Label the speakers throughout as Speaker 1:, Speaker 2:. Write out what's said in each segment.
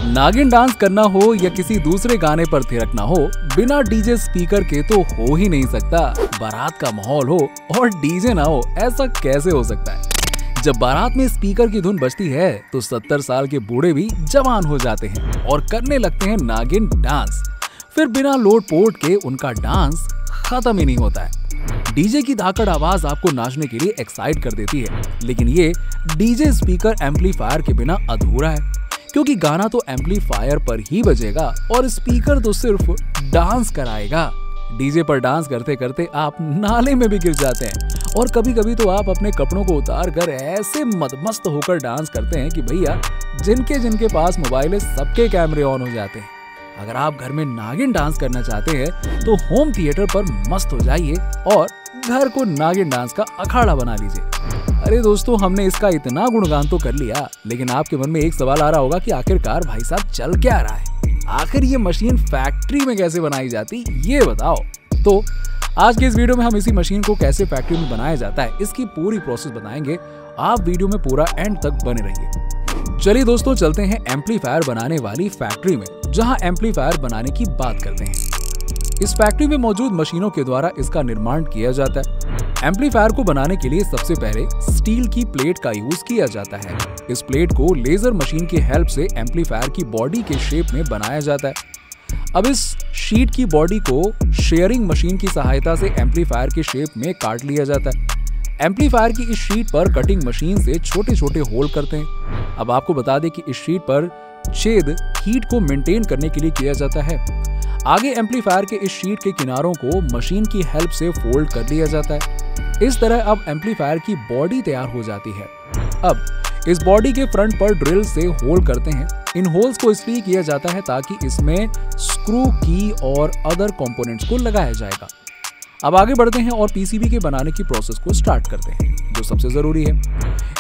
Speaker 1: नागिन डांस करना हो या किसी दूसरे गाने पर थिरकना हो, बिना डीजे स्पीकर के तो हो ही नहीं सकता। बारात का माहौल हो और डीजे ना हो, ऐसा कैसे हो सकता है। जब बारात में स्पीकर की धुन बजती है तो 70 साल के बूढ़े भी जवान हो जाते हैं और करने लगते हैं नागिन डांस। फिर बिना लोट पोट के उनका डांस खत्म ही नहीं होता है। डीजे की धाकड़ आवाज आपको नाचने के लिए एक्साइट कर देती है, लेकिन ये डीजे स्पीकर एम्पलीफायर के बिना अधूरा है, क्योंकि गाना तो एम्पलीफायर पर ही बजेगा और स्पीकर तो सिर्फ डांस कराएगा। डीजे पर डांस करते करते आप नाले में भी गिर जाते हैं और कभी कभी तो आप अपने कपड़ों को उतार कर ऐसे मदमस्त होकर डांस करते हैं कि भैया जिनके जिनके पास मोबाइल है सबके कैमरे ऑन हो जाते हैं। अगर आप घर में नागिन डांस करना चाहते हैं तो होम थिएटर पर मस्त हो जाइए और घर को नागिन डांस का अखाड़ा बना लीजिए। अरे दोस्तों, हमने इसका इतना गुणगान तो कर लिया, लेकिन आपके मन में एक सवाल आ रहा होगा कि आखिरकार भाई साहब चल क्या रहा है, आखिर ये मशीन फैक्ट्री में कैसे बनाई जाती, ये बताओ। तो आज के इस वीडियो में हम इसी मशीन को कैसे फैक्ट्री में बनाया जाता है, इसकी पूरी प्रोसेस बताएंगे। आप वीडियो में पूरा एंड तक बने रहिए। चलिए दोस्तों, चलते हैं एम्पलीफायर बनाने वाली फैक्ट्री में, जहां एम्पलीफायर बनाने की बात करते हैं। इस फैक्ट्री में मौजूद मशीनों के द्वारा इसका निर्माण किया जाता है। एम्पलीफायर को बनाने के लिए सबसे पहले स्टील की प्लेट का यूज किया जाता है। इस प्लेट को लेजर मशीन की हेल्प से एम्पलीफायर की बॉडी के शेप में बनाया जाता है। अब इस शीट की बॉडी को शेयरिंग मशीन की सहायता से एम्पलीफायर के शेप में काट लिया जाता है। एम्पलीफायर की इस शीट पर कटिंग मशीन से छोटे छोटे होल करते हैं। अब आपको बता दें कि इस शीट पर छेद हीट को मेंटेन करने के लिए किया जाता है। आगे एम्पलीफायर के इस शीट के किनारों को मशीन की हेल्प से फोल्ड कर लिया जाता है। इस तरह अब एम्पलीफायर की बॉडी तैयार हो जाती है। अब इस बॉडी के फ्रंट पर ड्रिल से होल करते हैं। इन होल्स को इसलिए किया जाता है ताकि इसमें स्क्रू की और अदर कंपोनेंट्स को लगाया जाएगा। अब आगे बढ़ते हैं और पीसीबी के बनाने की प्रोसेस को स्टार्ट करते हैं, जो सबसे जरूरी है।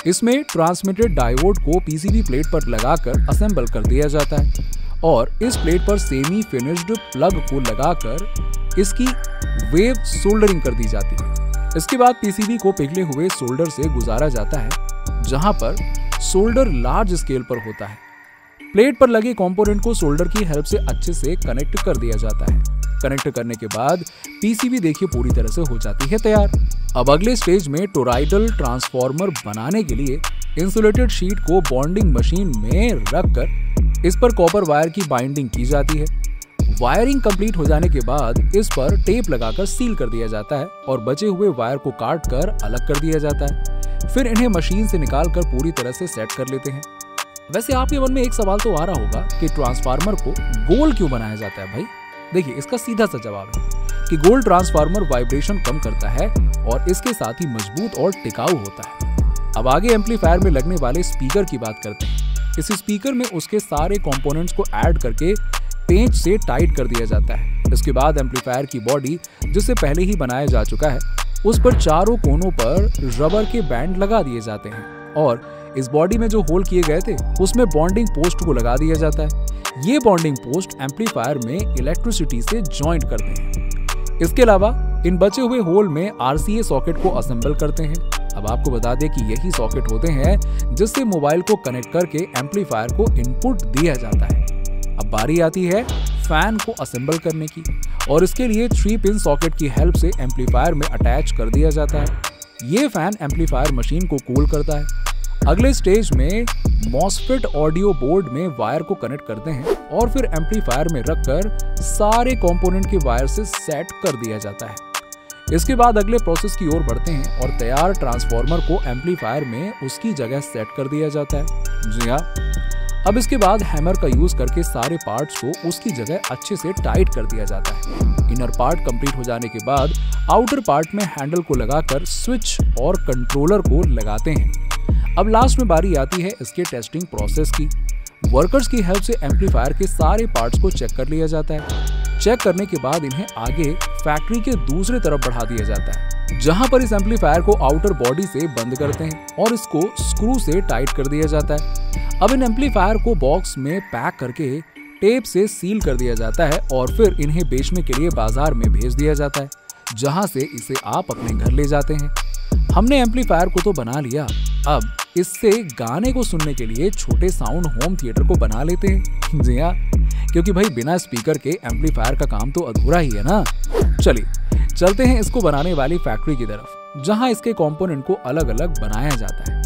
Speaker 1: इसमें ट्रांसमिटेड डायोड को पीसीबी प्लेट पर लगाकर असेंबल कर दिया जाता है और इस प्लेट पर सेमी फिनिश्ड प्लग को लगाकर इसकी वेव सोल्डरिंग कर दी जाती है। इसके बाद पीसीबी को पिघले हुए सोल्डर से गुजारा जाता है, जहां पर सोल्डर लार्ज स्केल पर होता है। प्लेट पर लगे कंपोनेंट को सोल्डर की हेल्प से अच्छे से कनेक्ट कर दिया जाता है। कनेक्ट करने के बाद पीसीबी देखिए पूरी तरह से हो जाती है तैयार। अब अगले स्टेज में टोरॉइडल ट्रांसफार्मर बनाने के लिए इंसुलेटेड शीट को बॉन्डिंग मशीन में रखकर इस पर कॉपर वायर की बाइंडिंग की जाती है। वायरिंग कंप्लीट हो जाने के बाद इस पर टेप लगाकर सील कर दिया जाता है और बचे हुए वायर को काट कर अलग कर दिया जाता है। फिर इन्हें मशीन से निकाल कर पूरी तरह से सेट कर लेते हैं। वैसे आपके मन में एक सवाल तो आ रहा होगा कि ट्रांसफार्मर को गोल क्यों बनाया जाता है भाई। देखिए, इसका सीधा सा जवाब है कि गोल ट्रांसफार्मर वाइब्रेशन कम करता है और इसके साथ ही मजबूत और टिकाऊ होता है। अब आगे एम्पलीफायर में लगने वाले स्पीकर की बात करते हैं। इस स्पीकर में उसके सारे कंपोनेंट्स को ऐड करके पेंच से टाइट कर दिया जाता है। इसके बाद एम्पलीफायर की बॉडी, जिसे पहले ही बनाया जा चुका है, उस पर चारों कोनों पर रबर के बैंड लगा दिए जाते हैं और इस बॉडी में जो होल किए गए थे उसमें बॉन्डिंग पोस्ट को लगा दिया जाता है। ये बॉन्डिंग पोस्ट एम्पलीफायर में इलेक्ट्रिसिटी से जॉइंट करते हैं। इसके अलावा इन बचे हुए होल में आरसीए सॉकेट को असेंबल करते हैं। अब आपको बता दें कि यही सॉकेट होते हैं जिससे मोबाइल को कनेक्ट करके एम्पलीफायर को इनपुट दिया जाता है। अब बारी आती है फैन को असेंबल करने की और इसके लिए 3 पिन सॉकेट की हेल्प से एम्पलीफायर में अटैच कर दिया जाता है। ये फैन एम्पलीफायर मशीन को कूल करता है। अगले स्टेज में मॉसफेट ऑडियो बोर्ड में वायर को कनेक्ट करते हैं और फिर एम्पलीफायर में रखकर सारे कंपोनेंट के वायर से सेट कर दिया जाता है। इसके बाद अगले प्रोसेस की ओर बढ़ते हैं और तैयार ट्रांसफार्मर को एम्पलीफायर में उसकी जगह सेट कर दिया जाता है। जी हाँ, अब इसके बाद हैमर का यूज करके सारे पार्ट्स को उसकी जगह अच्छे से टाइट कर दिया जाता है। इनर पार्ट कंप्लीट हो जाने के बाद आउटर पार्ट में हैंडल को लगाकर स्विच और कंट्रोलर को लगाते हैं। अब लास्ट में बारी आती है इसके टेस्टिंग प्रोसेस की। वर्कर्स की हेल्प से एम्पलीफायर के सारे पार्ट्स को चेक कर लिया जाता है। चेक करने के बाद इन्हें आगे फैक्ट्री के दूसरे तरफ बढ़ा दिया जाता है, जहां पर इस एम्पलीफायर को आउटर बॉडी से बंद करते हैं और इसको स्क्रू से टाइट कर दिया जाता है। अब इन एम्पलीफायर को बॉक्स में पैक करके टेप से सील कर दिया जाता है और फिर इन्हें बेचने के लिए बाजार में भेज दिया जाता है, जहां से इसे आप अपने घर ले जाते हैं। हमने एम्पलीफायर को तो बना लिया, अब इससे गाने को सुनने के लिए छोटे साउंड होम थिएटर को बना लेते हैं। जी हाँ, क्योंकि भाई बिना स्पीकर के एम्पलीफायर का काम तो अधूरा ही है ना। चलिए चलते हैं इसको बनाने वाली फैक्ट्री की तरफ, जहां इसके कंपोनेंट को अलग अलग बनाया जाता है।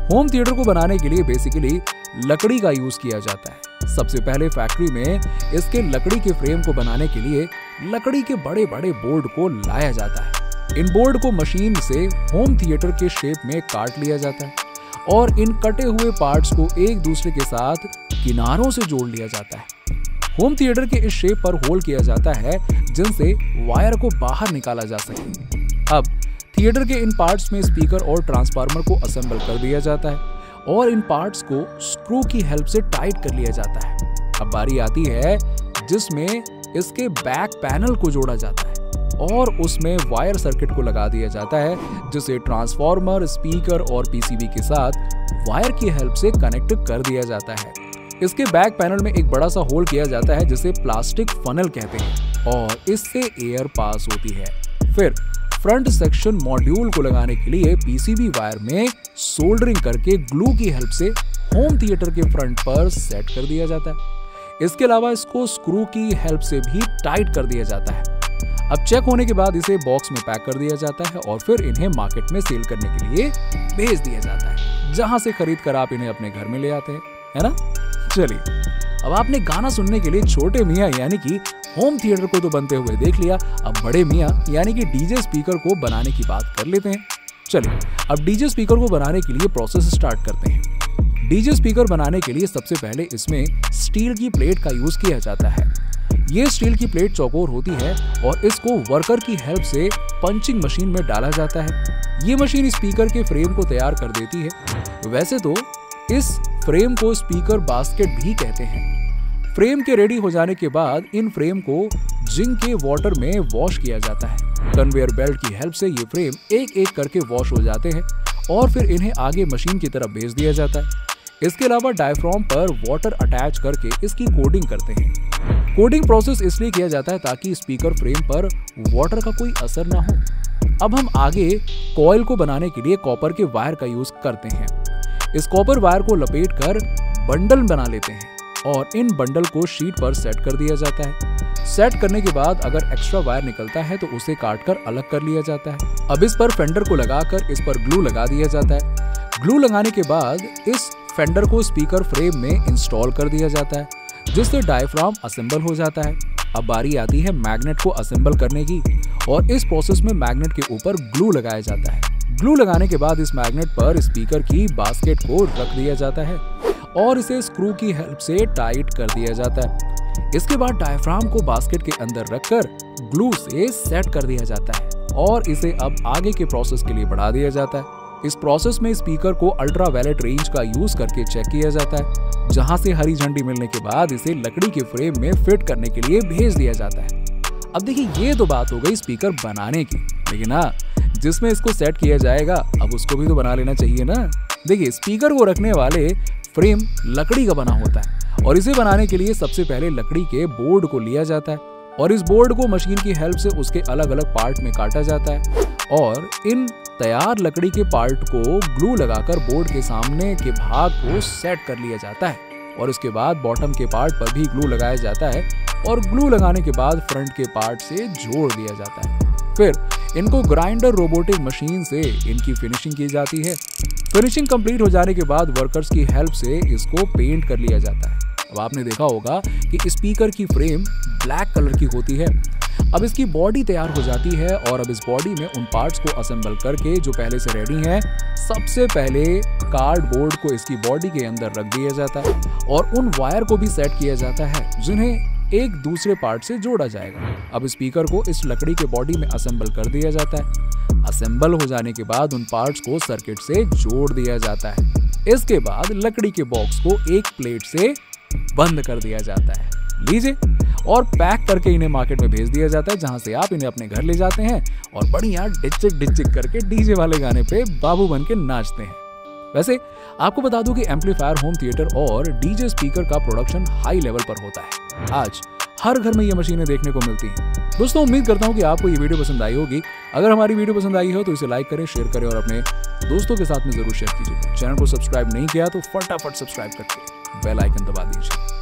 Speaker 1: होम थिएटर को बनाने के लिए बेसिकली लकड़ी का यूज किया जाता है। सबसे पहले फैक्ट्री में इसके लकड़ी के फ्रेम को बनाने के लिए लकड़ी के बड़े बड़े बोर्ड को लाया जाता है। इन बोर्ड को मशीन से होम थिएटर के शेप में काट लिया जाता है और इन कटे हुए पार्ट्स को एक दूसरे के साथ किनारों से जोड़ लिया जाता है। होम थिएटर के इस शेप पर होल किया जाता है जिनसे वायर को बाहर निकाला जा सके। अब थिएटर के इन पार्ट्स में स्पीकर और ट्रांसफार्मर को असेंबल कर दिया जाता है और इन पार्ट्स को स्क्रू की हेल्प से टाइट कर लिया जाता है। अब बारी आती है जिसमें इसके बैक पैनल को जोड़ा जाता है और उसमें वायर सर्किट को लगा दिया जाता है, जिसे ट्रांसफार्मर, स्पीकर और पीसीबी के साथ वायर की हेल्प से कनेक्ट कर दिया जाता है। इसके बैक पैनल में एक बड़ा सा होल किया जाता है जिसे प्लास्टिक फनल कहते हैं और इससे एयर पास होती है। फिर फ्रंट सेक्शन मॉड्यूल को लगाने के लिए पीसीबी वायर में सोल्डरिंग करके ग्लू की हेल्प से होम थिएटर के फ्रंट पर सेट कर दिया जाता है। इसके अलावा इसको स्क्रू की हेल्प से भी टाइट कर दिया जाता है। अब चेक होने के बाद इसे बॉक्स में पैक कर दिया जाता है और फिर इन्हें मार्केट में सेल करने के लिए भेज दिया जाता है, जहां से खरीद कर आप इन्हें अपने घर में ले आते हैं, है ना। चलिए अब आपने गाना सुनने के लिए छोटे मियाँ यानी कि होम थिएटर को तो बनते हुए देख लिया, अब बड़े मियाँ यानी कि डीजे स्पीकर को बनाने की बात कर लेते हैं। चलिए अब डीजे स्पीकर को बनाने के लिए प्रोसेस स्टार्ट करते हैं। डीजे स्पीकर बनाने के लिए सबसे पहले इसमें स्टील की प्लेट का यूज किया जाता है। ये स्टील की प्लेट चौकोर होती है और इसको वर्कर की हेल्प से पंचिंग मशीन में डाला जाता है। ये मशीन स्पीकर के फ्रेम को तैयार कर देती है। वैसे तो इस फ्रेम को स्पीकर बास्केट भी कहते हैं। फ्रेम के रेडी हो जाने के बाद इन फ्रेम को जिंक के वाटर में वॉश किया जाता है। कन्वेयर बेल्ट की हेल्प से ये फ्रेम एक एक करके वॉश हो जाते हैं और फिर इन्हें आगे मशीन की तरफ भेज दिया जाता है। इसके अलावा डायफ्राम पर वाटर अटैच करके इसकी कोडिंग करते हैं। कोडिंग प्रोसेस इसलिए किया जाता है ताकि स्पीकर फ्रेम पर वाटर का कोई असर ना हो। अब हम आगे कॉइल को बनाने के लिए कॉपर के वायर का यूज करते हैं। इस कॉपर वायर को लपेट कर बंडल बना लेते हैं और इन बंडल को शीट पर सेट कर दिया जाता है। सेट करने के बाद अगर एक्स्ट्रा वायर निकलता है तो उसे काट कर अलग कर लिया जाता है। अब इस पर फेंडर को लगाकर इस पर ग्लू लगा दिया जाता है। ग्लू लगाने के बाद इस फेंडर को स्पीकर फ्रेम में इंस्टॉल कर दिया जाता है, जिससे डायफ्राम असेंबल हो जाता है। अब बारी आती है मैग्नेट को असेंबल करने की और इस प्रोसेस में मैग्नेट के ऊपर ग्लू लगाया जाता है। ग्लू लगाने के बाद इस मैग्नेट पर स्पीकर की बास्केट को रख दिया जाता है और इसे स्क्रू की हेल्प से टाइट कर दिया जाता है। इसके बाद डायफ्राम को बास्केट के अंदर रखकर ग्लू से सेट कर दिया जाता है और इसे अब आगे के प्रोसेस के लिए बढ़ा दिया जाता है। इस प्रोसेस में स्पीकर को अल्ट्रावायलेट रेंज का यूज करके चेक किया जाता है, जहां से हरी झंडी मिलने के बाद इसे लकड़ी के फ्रेम में फिट करने के लिए भेज दिया जाता है। अब देखिए ये तो बात हो गई स्पीकर बनाने की, लेकिन हाँ जिसमें इसको सेट किया जाएगा अब उसको भी तो बना लेना चाहिए ना। देखिए स्पीकर को रखने वाले फ्रेम लकड़ी का बना होता है और इसे बनाने के लिए सबसे पहले लकड़ी के बोर्ड को लिया जाता है और इस बोर्ड को मशीन की हेल्प से उसके अलग अलग पार्ट में काटा जाता है और इन तैयार लकड़ी के पार्ट को ग्लू लगाकर बोर्ड के सामने के भाग को सेट कर लिया जाता है और उसके बाद बॉटम के पार्ट पर भी ग्लू लगाया जाता है और ग्लू लगाने के बाद फ्रंट के पार्ट से जोड़ दिया जाता है। फिर इनको ग्राइंडर रोबोटिक मशीन से इनकी फिनिशिंग की जाती है। फिनिशिंग कंप्लीट हो जाने के बाद वर्कर्स की हेल्प से इसको पेंट कर लिया जाता है। अब आपने देखा होगा कि स्पीकर की फ्रेम ब्लैक कलर की होती है। अब इसकी बॉडी तैयार हो जाती है और अब इस बॉडी में उन पार्ट्स को असेंबल करके जो पहले से रेडी हैं, सबसे पहले कार्डबोर्ड को इसकी बॉडी के अंदर रख दिया जाता है और उन वायर को भी सेट किया जाता है जिन्हें एक दूसरे पार्ट से जोड़ा जाएगा। अब स्पीकर को इस लकड़ी के बॉडी में असेंबल कर दिया जाता है। असेंबल हो जाने के बाद उन पार्ट्स को सर्किट से जोड़ दिया जाता है। इसके बाद लकड़ी के बॉक्स को एक प्लेट से बंद कर दिया जाता है, लीजिए, और पैक करके इन्हें मार्केट में भेज दिया जाता है, जहां से आप इन्हें अपने घर ले जाते हैं और बढ़िया डिचिक डिचिक करके डीजे वाले गाने पे बाबू बन के नाचते हैं। वैसे आपको बता दूं कि एम्पलीफायर, होम थिएटर और डीजे स्पीकर का प्रोडक्शन हाई लेवल पर होता है। आज हर घर में ये मशीनें देखने को मिलती हैं। दोस्तों उम्मीद करता हूं कि आपको ये वीडियो पसंद आई होगी। अगर हमारी वीडियो पसंद आई हो तो इसे लाइक करें, शेयर करें और अपने दोस्तों के साथ में जरूर शेयर कीजिए। चैनल को सब्सक्राइब नहीं किया तो फटाफट सब्सक्राइब करके बेल आइकन दबा दीजिए।